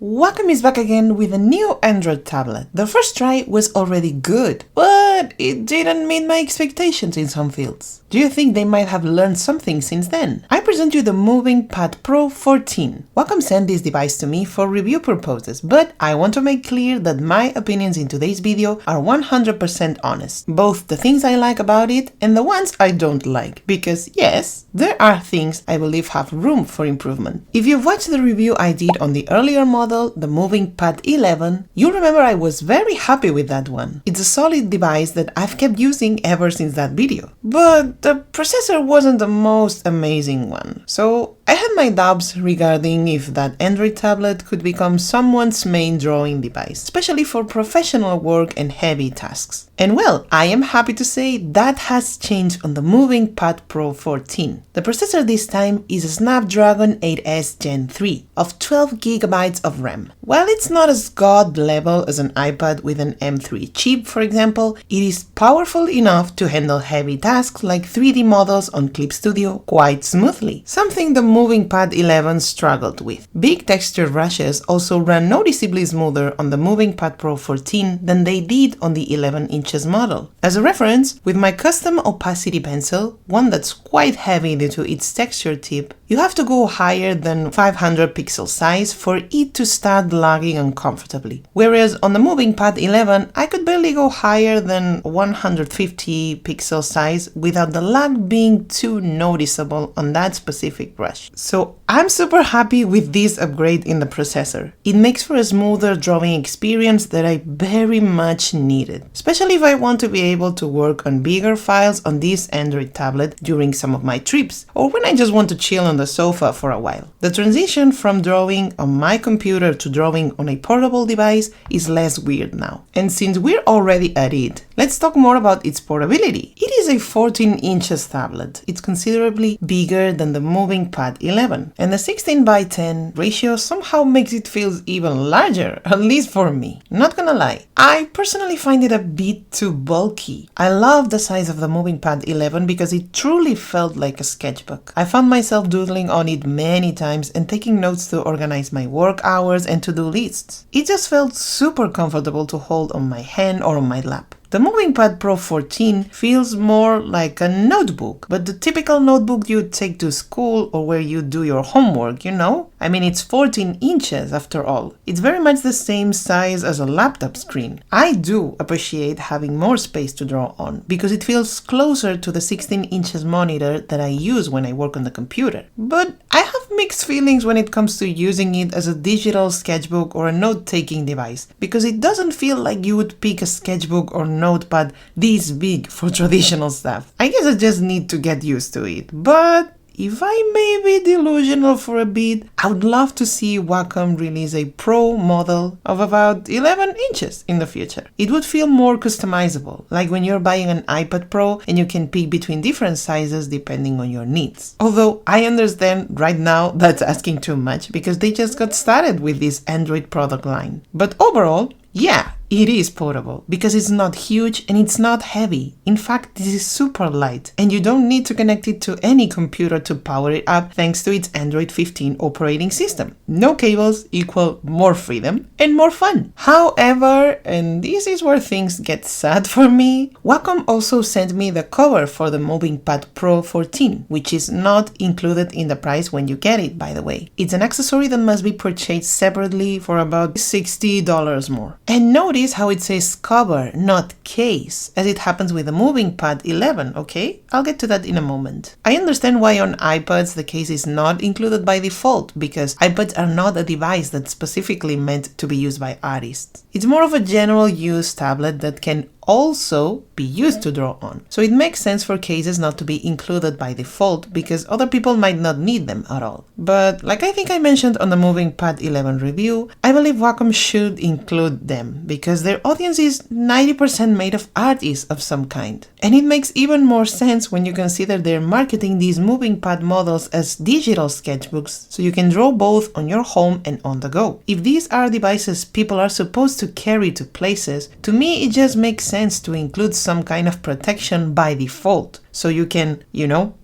Wacom is back again with a new Android tablet. The first try was already good, but it didn't meet my expectations in some fields. Do you think they might have learned something since then? I present you the Movink Pad Pro 14. Wacom sent this device to me for review purposes, but I want to make clear that my opinions in today's video are 100% honest. Both the things I like about it and the ones I don't like, because yes, there are things I believe have room for improvement. If you've watched the review I did on the earlier model, the Movink Pad 11, you'll remember I was very happy with that one. It's a solid device that I've kept using ever since that video. But the processor wasn't the most amazing one, so I had my doubts regarding if that Android tablet could become someone's main drawing device, especially for professional work and heavy tasks. And well, I am happy to say that has changed on the Movink Pad Pro 14. The processor this time is a Snapdragon 8S Gen 3 of 12 GB of RAM. While it's not as god level as an iPad with an M3 chip, for example, it is powerful enough to handle heavy tasks like 3D models on Clip Studio quite smoothly, something the Movink Pad 11 struggled with. Big texture brushes also ran noticeably smoother on the Movink Pad Pro 14 than they did on the 11-inch model. As a reference, with my custom opacity pencil, one that's quite heavy due to its texture tip, you have to go higher than 500 pixel size for it to start lagging uncomfortably. Whereas on the Movink Pad 11, I could barely go higher than 150 pixel size without the lag being too noticeable on that specific brush. So I'm super happy with this upgrade in the processor. It makes for a smoother drawing experience that I very much needed, especially if I want to be able to work on bigger files on this Android tablet during some of my trips, or when I just want to chill on the sofa for a while. The transition from drawing on my computer to drawing on a portable device is less weird now. And since we're already at it, let's talk more about its portability. It is a 14 inches tablet. It's considerably bigger than the Movink Pad 11, and the 16:10 ratio somehow makes it feel even larger, at least for me. Not gonna lie, I personally find it a bit too bulky. I love the size of the Movink Pad 11 because it truly felt like a sketchbook. I found myself doodling on it many times and taking notes to organize my work hours and to-do lists. It just felt super comfortable to hold on my hand or on my lap. The Movink Pad Pro 14 feels more like a notebook, but the typical notebook you'd take to school or where you do your homework, you know? I mean, it's 14 inches after all. It's very much the same size as a laptop screen. I do appreciate having more space to draw on, because it feels closer to the 16 inches monitor that I use when I work on the computer. But I have mixed feelings when it comes to using it as a digital sketchbook or a note-taking device, because it doesn't feel like you would pick a sketchbook or notepad this big for traditional stuff. I guess I just need to get used to it, but if I may be delusional for a bit, I would love to see Wacom release a Pro model of about 11 inches in the future. It would feel more customizable, like when you're buying an iPad Pro and you can pick between different sizes depending on your needs. Although I understand right now that's asking too much because they just got started with this Android product line. But overall, yeah, it is portable because it's not huge and it's not heavy. In fact, this is super light and you don't need to connect it to any computer to power it up thanks to its Android 15 operating system. No cables equal more freedom and more fun. However, and this is where things get sad for me, Wacom also sent me the cover for the Movink Pad Pro 14, which is not included in the price when you get it, by the way. It's an accessory that must be purchased separately for about $60 more. And notice how it says cover, not case, as it happens with the Movink Pad 11, okay? I'll get to that in a moment. I understand why on iPads the case is not included by default, because iPads are not a device that's specifically meant to be used by artists. It's more of a general use tablet that can also be used to draw on. So it makes sense for cases not to be included by default because other people might not need them at all. But like I think I mentioned on the Movink Pad 11 review, I believe Wacom should include them because their audience is 90% made of artists of some kind. And it makes even more sense when you consider they're marketing these Movink Pad models as digital sketchbooks so you can draw both on your home and on the go. If these are devices people are supposed to carry to places, to me it just makes sense to include some kind of protection by default, so you can,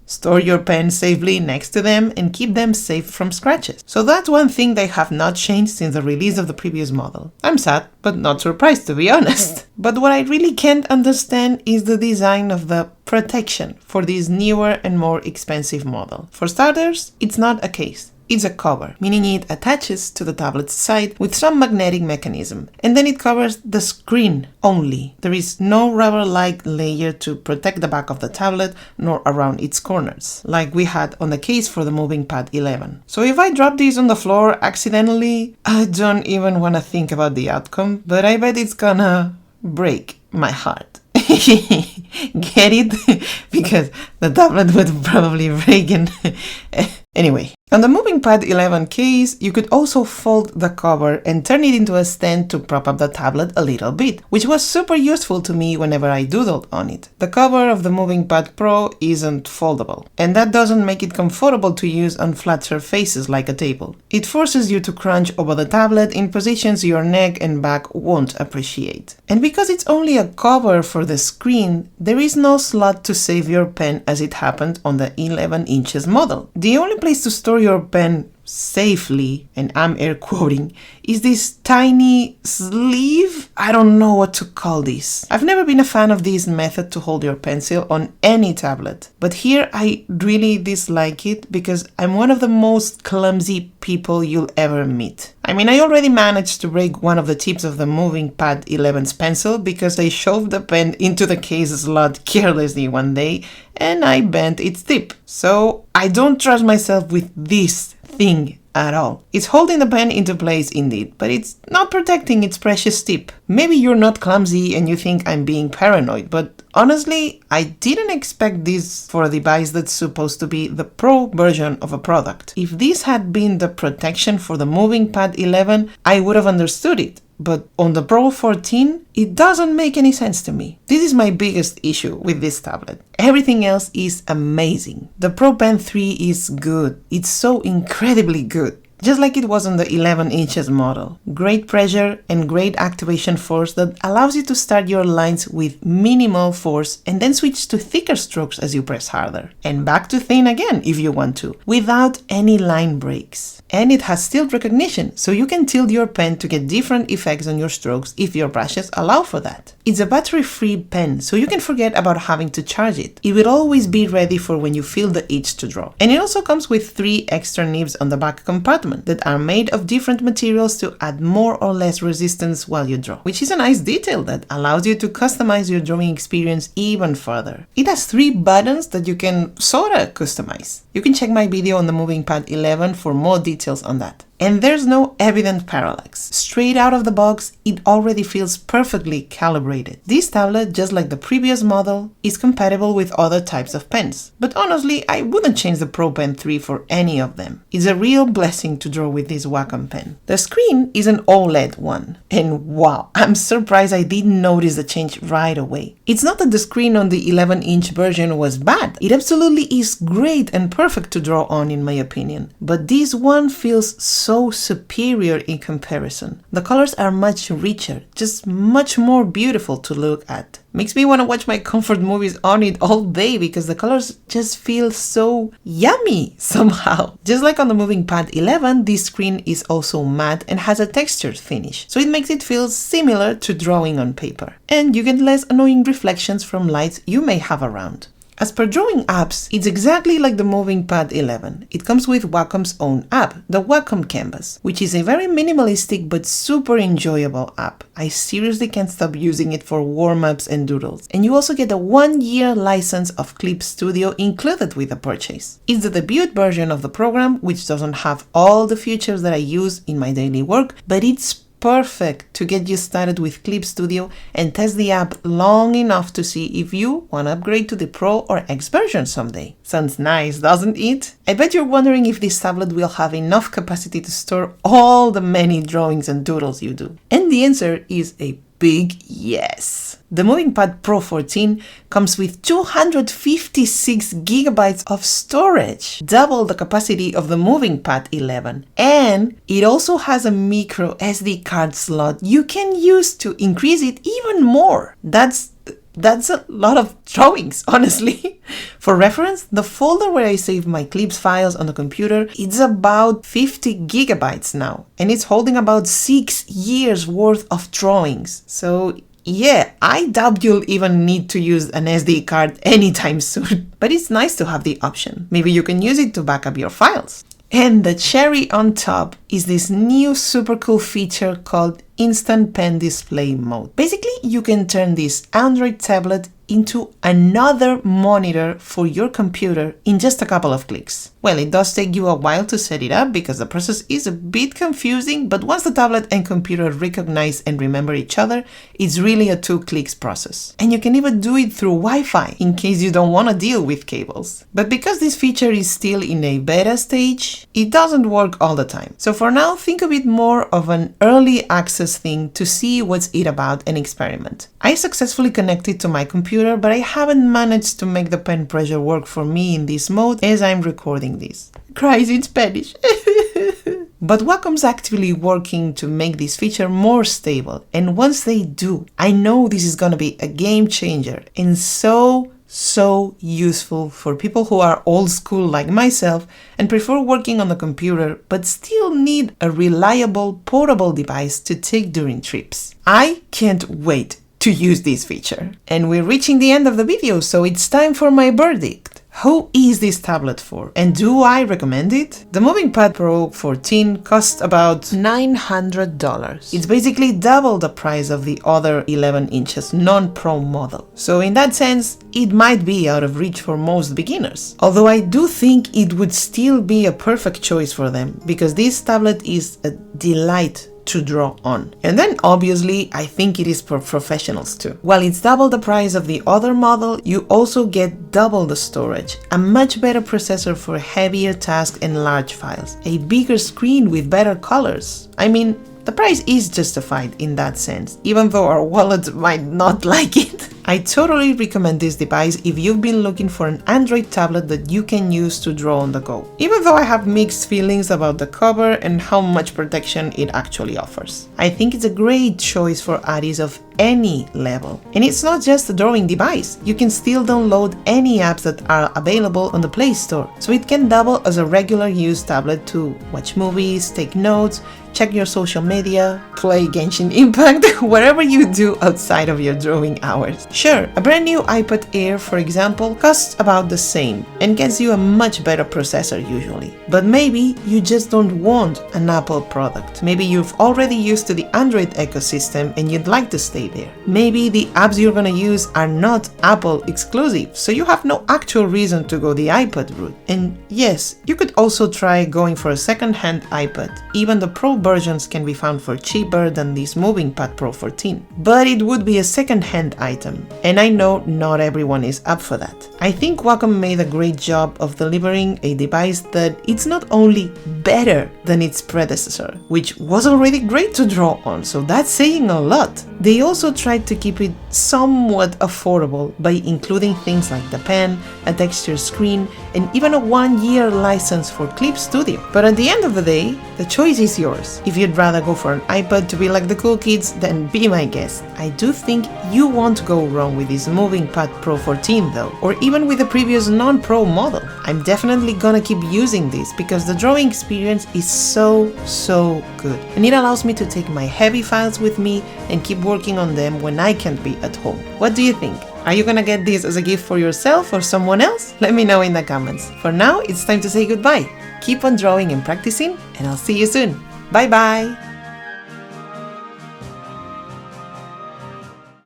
Store your pen safely next to them and keep them safe from scratches. So that's one thing they have not changed since the release of the previous model. I'm sad, but not surprised, to be honest. But what I really can't understand is the design of the protection for this newer and more expensive model. For starters, it's not a case. It's a cover, meaning it attaches to the tablet's side with some magnetic mechanism, and then it covers the screen only. There is no rubber-like layer to protect the back of the tablet nor around its corners, like we had on the case for the Movink Pad 11. So if I drop this on the floor accidentally, I don't even want to think about the outcome, but I bet it's gonna break my heart. Get it? Because the tablet would probably break and... Anyway, on the Movink Pad 11 case, you could also fold the cover and turn it into a stand to prop up the tablet a little bit, which was super useful to me whenever I doodled on it. The cover of the Movink Pad Pro isn't foldable, and that doesn't make it comfortable to use on flat surfaces like a table. It forces you to crunch over the tablet in positions your neck and back won't appreciate. And because it's only a cover for the screen, there is no slot to save your pen as it happened on the 11 inches model. The only place to store your pen safely, and I'm air quoting, is this tiny sleeve? I don't know what to call this. I've never been a fan of this method to hold your pencil on any tablet, but here I really dislike it because I'm one of the most clumsy people you'll ever meet. I mean, I already managed to break one of the tips of the Movink Pad 11's pencil because I shoved the pen into the case slot carelessly one day and I bent its tip. So I don't trust myself with this thing at all. It's holding the pen into place indeed, but it's not protecting its precious tip. Maybe you're not clumsy and you think I'm being paranoid, but honestly, I didn't expect this for a device that's supposed to be the pro version of a product. If this had been the protection for the Movink Pad 11, I would have understood it. But on the Pro 14, it doesn't make any sense to me. This is my biggest issue with this tablet. Everything else is amazing. The Pro Pen 3 is good. It's so incredibly good. Just like it was on the 11 inches model. Great pressure and great activation force that allows you to start your lines with minimal force and then switch to thicker strokes as you press harder. And back to thin again if you want to, without any line breaks. And it has tilt recognition, so you can tilt your pen to get different effects on your strokes if your brushes allow for that. It's a battery-free pen, so you can forget about having to charge it. It will always be ready for when you feel the itch to draw. And it also comes with 3 extra nibs on the back compartment that are made of different materials to add more or less resistance while you draw, which is a nice detail that allows you to customize your drawing experience even further. It has 3 buttons that you can sorta customize. You can check my video on the Movink Pad 11 for more details on that. And there's no evident parallax. Straight out of the box, it already feels perfectly calibrated. This tablet, just like the previous model, is compatible with other types of pens. But honestly, I wouldn't change the Pro Pen 3 for any of them. It's a real blessing to draw with this Wacom pen. The screen is an OLED one. And wow, I'm surprised I didn't notice the change right away. It's not that the screen on the 11-inch version was bad. It absolutely is great and perfect to draw on in my opinion. But this one feels so superior in comparison. The colors are much richer, just much more beautiful to look at. Makes me want to watch my comfort movies on it all day because the colors just feel so yummy somehow. Just like on the Movink Pad 11, this screen is also matte and has a textured finish, so it makes it feel similar to drawing on paper. And you get less annoying reflections from lights you may have around. As per drawing apps, it's exactly like the Movink Pad 11. It comes with Wacom's own app, the Wacom Canvas, which is a very minimalistic but super enjoyable app. I seriously can't stop using it for warm-ups and doodles. And you also get a 1-year license of Clip Studio included with the purchase. It's the debut version of the program, which doesn't have all the features that I use in my daily work, but it's perfect to get you started with Clip Studio and test the app long enough to see if you want to upgrade to the Pro or X version someday. Sounds nice, doesn't it? I bet you're wondering if this tablet will have enough capacity to store all the many drawings and doodles you do. And the answer is a big yes. The Movink Pad Pro 14 comes with 256 gigabytes of storage, double the capacity of the Movink Pad 11. And it also has a micro SD card slot you can use to increase it even more. That's That's a lot of drawings, honestly. For reference, the folder where I save my clips files on the computer, it's about 50 gigabytes now, and it's holding about 6 years worth of drawings. So yeah, I doubt you'll even need to use an SD card anytime soon. But it's nice to have the option. Maybe you can use it to back up your files. And the cherry on top is this new super cool feature called Instant Pen Display Mode. Basically, you can turn this Android tablet into another monitor for your computer in just a couple of clicks. Well, it does take you a while to set it up because the process is a bit confusing, but once the tablet and computer recognize and remember each other, it's really a 2 clicks process. And you can even do it through Wi-Fi in case you don't want to deal with cables. But because this feature is still in a beta stage, it doesn't work all the time. So for now, think of it more of an early access thing to see what's it about and experiment. I successfully connected to my computer, but I haven't managed to make the pen pressure work for me in this mode as I'm recording this. Cries in Spanish. But Wacom's actively working to make this feature more stable, and once they do, I know this is gonna be a game changer and so useful for people who are old school like myself and prefer working on the computer but still need a reliable portable device to take during trips. I can't wait to use this feature. And we're reaching the end of the video, so it's time for my verdict. Who is this tablet for? And do I recommend it? The Movink Pad Pro 14 costs about $900. It's basically double the price of the other 11 inches non-Pro model. So in that sense, it might be out of reach for most beginners. Although I do think it would still be a perfect choice for them, because this tablet is a delight to draw on. And then obviously I think it is for professionals too. While it's double the price of the other model, you also get double the storage, a much better processor for heavier tasks and large files, a bigger screen with better colors. I mean, the price is justified in that sense, even though our wallets might not like it. I totally recommend this device if you've been looking for an Android tablet that you can use to draw on the go, even though I have mixed feelings about the cover and how much protection it actually offers. I think it's a great choice for artists of any level. And it's not just a drawing device. You can still download any apps that are available on the Play Store, so it can double as a regular use tablet to watch movies, take notes, check your social media, play Genshin Impact, whatever you do outside of your drawing hours. Sure, a brand new iPad Air, for example, costs about the same and gets you a much better processor usually. But maybe you just don't want an Apple product. Maybe you've already used to the Android ecosystem and you'd like to stay there. Maybe the apps you're gonna use are not Apple exclusive, so you have no actual reason to go the iPad route. And yes, you could also try going for a second-hand iPad. Even the Pro versions can be found for cheaper than this Movink Pad Pro 14. But it would be a second-hand item, and I know not everyone is up for that. I think Wacom made a great job of delivering a device that it's not only better than its predecessor, which was already great to draw on, so that's saying a lot. They also tried to keep it somewhat affordable by including things like the pen, a texture screen, and even a 1-year license for Clip Studio. But at the end of the day, the choice is yours. If you'd rather go for an iPad to be like the cool kids, then be my guest. I do think you won't go wrong with this Movink Pad Pro 14 though, or even with the previous non-Pro model. I'm definitely gonna keep using this because the drawing experience is so good, and it allows me to take my heavy files with me and keep working on them when I can't be at home. What do you think? Are you gonna get this as a gift for yourself or someone else? Let me know in the comments. For now, it's time to say goodbye. Keep on drawing and practicing, and I'll see you soon. Bye bye!